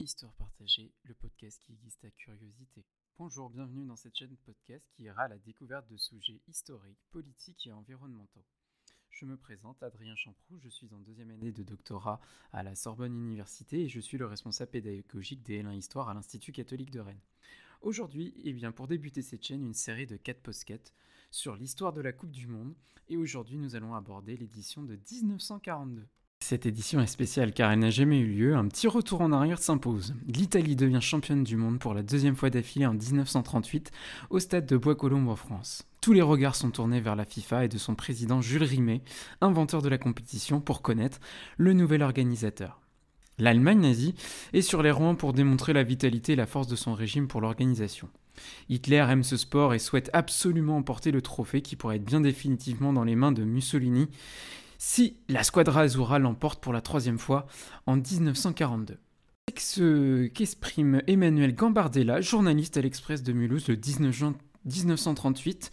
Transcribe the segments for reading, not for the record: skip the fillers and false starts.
Histoire partagée, le podcast qui aiguise ta curiosité. Bonjour, bienvenue dans cette chaîne podcast qui ira à la découverte de sujets historiques, politiques et environnementaux. Je me présente, Adrien Champroux, je suis en deuxième année de doctorat à la Sorbonne Université et je suis le responsable pédagogique des L1 Histoire à l'Institut catholique de Rennes. Aujourd'hui, pour débuter cette chaîne, une série de 4 podcasts sur l'histoire de la Coupe du Monde et aujourd'hui nous allons aborder l'édition de 1942. Cette édition est spéciale car elle n'a jamais eu lieu, un petit retour en arrière s'impose. L'Italie devient championne du monde pour la deuxième fois d'affilée en 1938 au stade de Bois-Colombes en France. Tous les regards sont tournés vers la FIFA et de son président Jules Rimet, inventeur de la compétition, pour connaître le nouvel organisateur. L'Allemagne nazie est sur les rangs pour démontrer la vitalité et la force de son régime pour l'organisation. Hitler aime ce sport et souhaite absolument emporter le trophée qui pourrait être bien définitivement dans les mains de Mussolini si la Squadra Azzurra l'emporte pour la troisième fois en 1942. C'est ce qu'exprime Emmanuel Gambardella, journaliste à l'Express de Mulhouse le 19 juin 1938,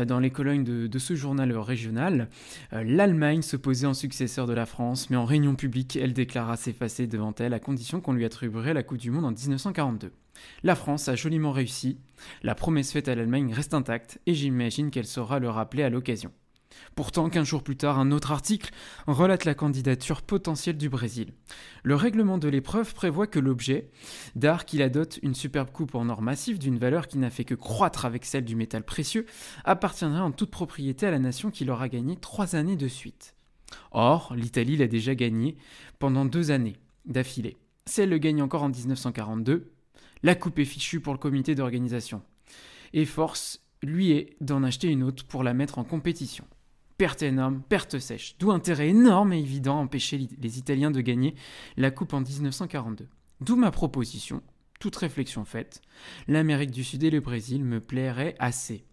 dans les colonnes de ce journal régional. L'Allemagne se posait en successeur de la France, mais en réunion publique, elle déclara s'effacer devant elle à condition qu'on lui attribuerait la Coupe du Monde en 1942. La France a joliment réussi, la promesse faite à l'Allemagne reste intacte et j'imagine qu'elle saura le rappeler à l'occasion. Pourtant, 15 jours plus tard, un autre article relate la candidature potentielle du Brésil. Le règlement de l'épreuve prévoit que l'objet d'art qui la dote, une superbe coupe en or massif d'une valeur qui n'a fait que croître avec celle du métal précieux, appartiendrait en toute propriété à la nation qui l'aura gagné 3 années de suite. Or, l'Italie l'a déjà gagné pendant 2 années d'affilée. Si elle le gagne encore en 1942, la coupe est fichue pour le comité d'organisation. Et force lui est d'en acheter une autre pour la mettre en compétition. Perte énorme, perte sèche, d'où intérêt énorme et évident à empêcher les Italiens de gagner la Coupe en 1942. D'où ma proposition, toute réflexion faite, l'Amérique du Sud et le Brésil me plairaient assez.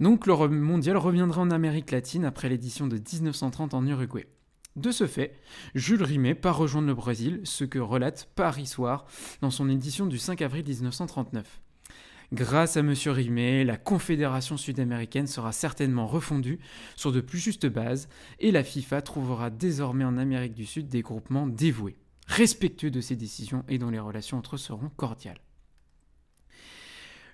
Donc le mondial reviendra en Amérique latine après l'édition de 1930 en Uruguay. De ce fait, Jules Rimet part rejoindre le Brésil, ce que relate Paris Soir dans son édition du 5 avril 1939. Grâce à M. Rimet, la Confédération sud-américaine sera certainement refondue sur de plus justes bases et la FIFA trouvera désormais en Amérique du Sud des groupements dévoués, respectueux de ses décisions et dont les relations entre eux seront cordiales.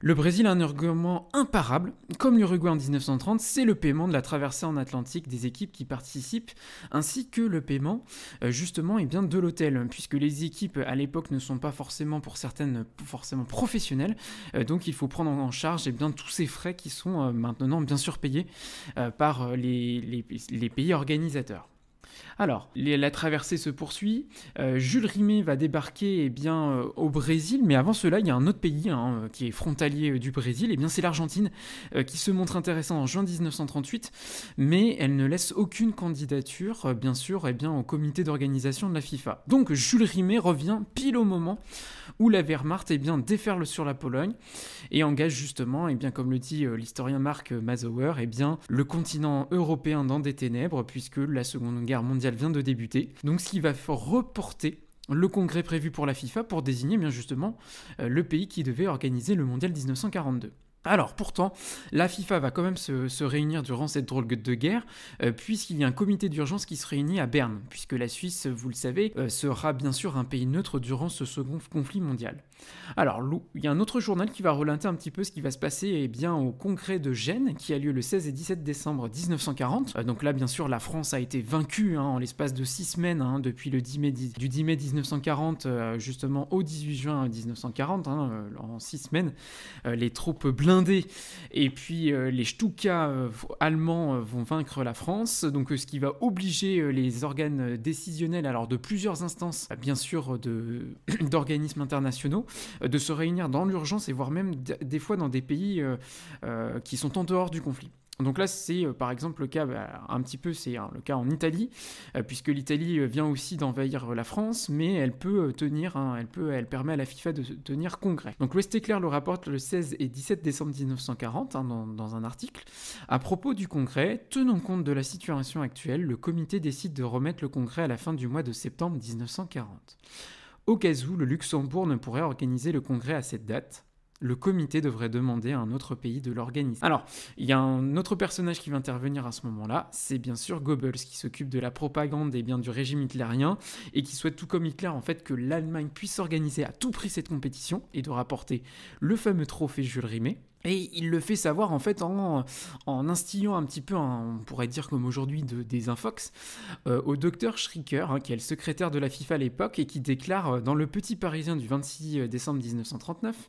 Le Brésil a un argument imparable, comme l'Uruguay en 1930, c'est le paiement de la traversée en Atlantique des équipes qui participent, ainsi que le paiement justement de l'hôtel, puisque les équipes à l'époque ne sont pas forcément, pour certaines, professionnelles, donc il faut prendre en charge tous ces frais qui sont maintenant bien sûr payés par les pays organisateurs. Alors, la traversée se poursuit. Jules Rimet va débarquer au Brésil, mais avant cela, il y a un autre pays qui est frontalier du Brésil, c'est l'Argentine, qui se montre intéressante en juin 1938, mais elle ne laisse aucune candidature, bien sûr, au comité d'organisation de la FIFA. Donc, Jules Rimet revient pile au moment où la Wehrmacht déferle sur la Pologne et engage justement, comme le dit l'historien Marc Mazauer, le continent européen dans des ténèbres, puisque la Seconde Guerre mondiale vient de débuter. Donc ce qui va reporter le congrès prévu pour la FIFA pour désigner le pays qui devait organiser le mondial 1942. Alors pourtant, la FIFA va quand même se réunir durant cette drôle de guerre, puisqu'il y a un comité d'urgence qui se réunit à Berne, puisque la Suisse, vous le savez, sera bien sûr un pays neutre durant ce second conflit mondial. Alors, il y a un autre journal qui va relater un petit peu ce qui va se passer au congrès de Gênes, qui a lieu le 16 et 17 décembre 1940. Donc là, bien sûr, la France a été vaincue en l'espace de 6 semaines, depuis le 10 mai, du 10 mai 1940 justement au 18 juin 1940, en 6 semaines, les troupes blindées et puis les Stuka allemands vont vaincre la France, donc ce qui va obliger les organes décisionnels, alors de plusieurs instances, bien sûr d'organismes internationaux, de se réunir dans l'urgence et voire même des fois dans des pays qui sont en dehors du conflit. Donc là, c'est par exemple le cas, le cas en Italie, puisque l'Italie vient aussi d'envahir la France, mais elle peut elle permet à la FIFA de tenir congrès. Donc l'Ouest éclair le rapporte le 16 et 17 décembre 1940 dans un article. À propos du congrès, tenant compte de la situation actuelle, le comité décide de remettre le congrès à la fin du mois de septembre 1940. Au cas où le Luxembourg ne pourrait organiser le congrès à cette date, le comité devrait demander à un autre pays de l'organiser. Alors, il y a un autre personnage qui va intervenir à ce moment-là, c'est bien sûr Goebbels, qui s'occupe de la propagande et bien du régime hitlérien, et qui souhaite, tout comme Hitler, en fait, que l'Allemagne puisse organiser à tout prix cette compétition, et de rapporter le fameux trophée Jules Rimet. Et il le fait savoir en fait en instillant un petit peu, on pourrait dire comme aujourd'hui des infox, au docteur Schricker, qui est le secrétaire de la FIFA à l'époque, et qui déclare dans le Petit Parisien du 26 décembre 1939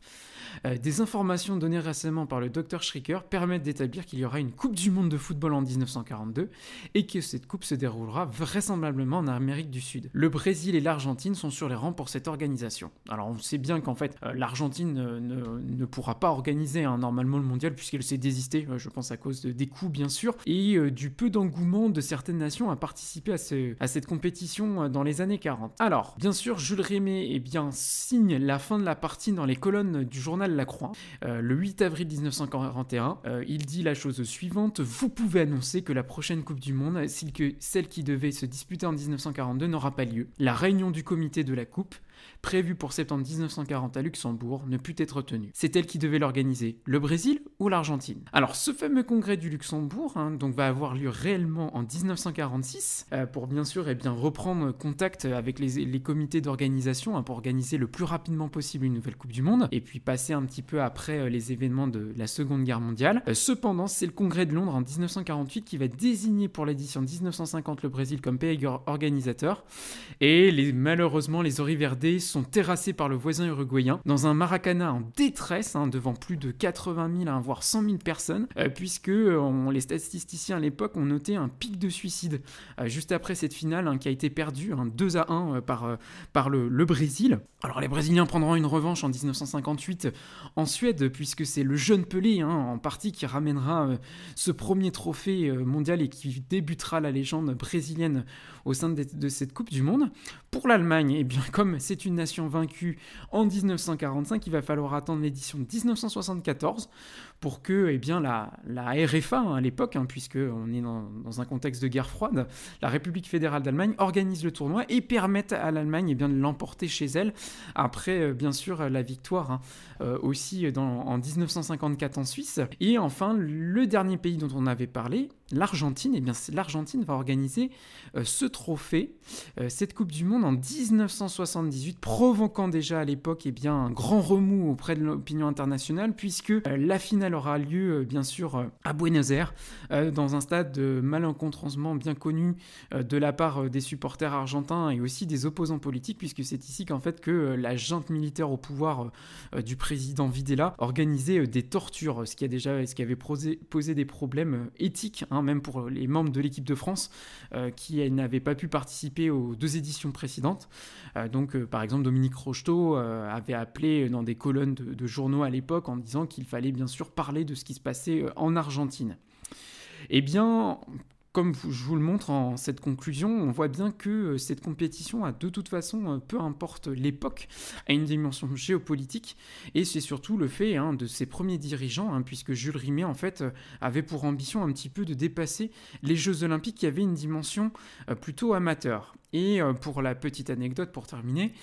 des informations données récemment par le docteur Schricker permettent d'établir qu'il y aura une Coupe du Monde de football en 1942 et que cette coupe se déroulera vraisemblablement en Amérique du Sud. Le Brésil et l'Argentine sont sur les rangs pour cette organisation. Alors on sait bien qu'en fait l'Argentine ne pourra pas organiser normalement le mondial puisqu'elle s'est désistée, je pense à cause des coûts bien sûr, et du peu d'engouement de certaines nations à participer à cette compétition dans les années 40. Alors, bien sûr, Jules Rimet signe la fin de la partie dans les colonnes du journal La Croix. Le 8 avril 1941, il dit la chose suivante: vous pouvez annoncer que la prochaine Coupe du Monde, celle qui devait se disputer en 1942, n'aura pas lieu. La réunion du comité de la Coupe, prévue pour septembre 1940 à Luxembourg, ne put être tenue. C'est elle qui devait l'organiser, le Brésil ou l'Argentine. Alors ce fameux congrès du Luxembourg donc va avoir lieu réellement en 1946 pour bien sûr reprendre contact avec les comités d'organisation pour organiser le plus rapidement possible une nouvelle Coupe du Monde et puis passer un petit peu après les événements de la Seconde Guerre mondiale. Cependant, c'est le congrès de Londres en 1948 qui va désigner pour l'édition 1950 le Brésil comme pays organisateur et malheureusement les Oriverdés sont terrassés par le voisin uruguayen dans un Maracana en détresse devant plus de 80 000 voire 100 000 personnes puisque les statisticiens à l'époque ont noté un pic de suicide juste après cette finale qui a été perdue 2-1 par le Brésil. Alors les Brésiliens prendront une revanche en 1958 en Suède puisque c'est le jeune Pelé en partie qui ramènera ce premier trophée mondial et qui débutera la légende brésilienne au sein de cette Coupe du Monde. Pour l'Allemagne, comme c'est une nation vaincue en 1945, il va falloir attendre l'édition de 1974 pour que la RFA à l'époque, puisqu'on est dans un contexte de guerre froide, la République fédérale d'Allemagne organise le tournoi et permette à l'Allemagne de l'emporter chez elle après bien sûr la victoire aussi en 1954 en Suisse. Et enfin, le dernier pays dont on avait parlé, l'Argentine, l'Argentine va organiser ce trophée, cette Coupe du Monde en 1978, provoquant déjà à l'époque un grand remous auprès de l'opinion internationale, puisque la finale aura lieu bien sûr à Buenos Aires, dans un stade malencontreusement bien connu de la part des supporters argentins et aussi des opposants politiques, puisque c'est ici qu'en fait que la junte militaire au pouvoir du président Videla organisait des tortures, ce qui avait posé des problèmes éthiques, même pour les membres de l'équipe de France qui n'avaient pas pu participer aux 2 éditions précédentes. Par exemple, Dominique Rocheteau avait appelé dans des colonnes de journaux à l'époque en disant qu'il fallait bien sûr parler de ce qui se passait en Argentine. Comme je vous le montre en cette conclusion, on voit bien que cette compétition a de toute façon, peu importe l'époque, a une dimension géopolitique et c'est surtout le fait de ses premiers dirigeants, puisque Jules Rimet en fait avait pour ambition un petit peu de dépasser les Jeux Olympiques qui avaient une dimension plutôt amateur. Et pour la petite anecdote, pour terminer,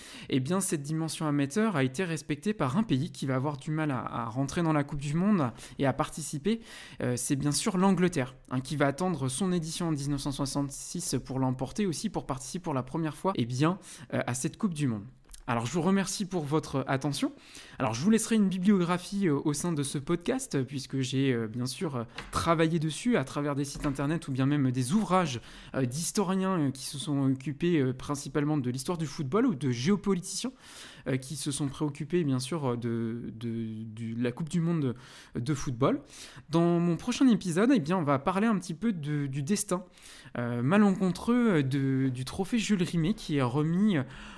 cette dimension amateur a été respectée par un pays qui va avoir du mal à rentrer dans la Coupe du Monde et à participer. C'est bien sûr l'Angleterre, qui va attendre son édition en 1966 pour l'emporter aussi, pour participer pour la première fois à cette Coupe du Monde. Alors je vous remercie pour votre attention. Alors je vous laisserai une bibliographie au sein de ce podcast puisque j'ai bien sûr travaillé dessus à travers des sites internet ou bien même des ouvrages d'historiens qui se sont occupés principalement de l'histoire du football ou de géopoliticiens qui se sont préoccupés bien sûr de la Coupe du Monde de football. Dans mon prochain épisode, on va parler un petit peu du destin malencontreux du trophée Jules Rimet qui est remis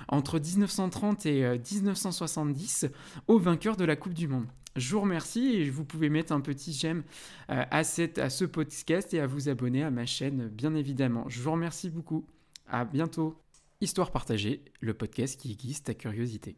entre 1930 et 1970 au vainqueur de la Coupe du Monde. Je vous remercie et vous pouvez mettre un petit j'aime à ce podcast et à vous abonner à ma chaîne bien évidemment. Je vous remercie beaucoup. À bientôt. Histoire partagée, le podcast qui aiguise ta curiosité.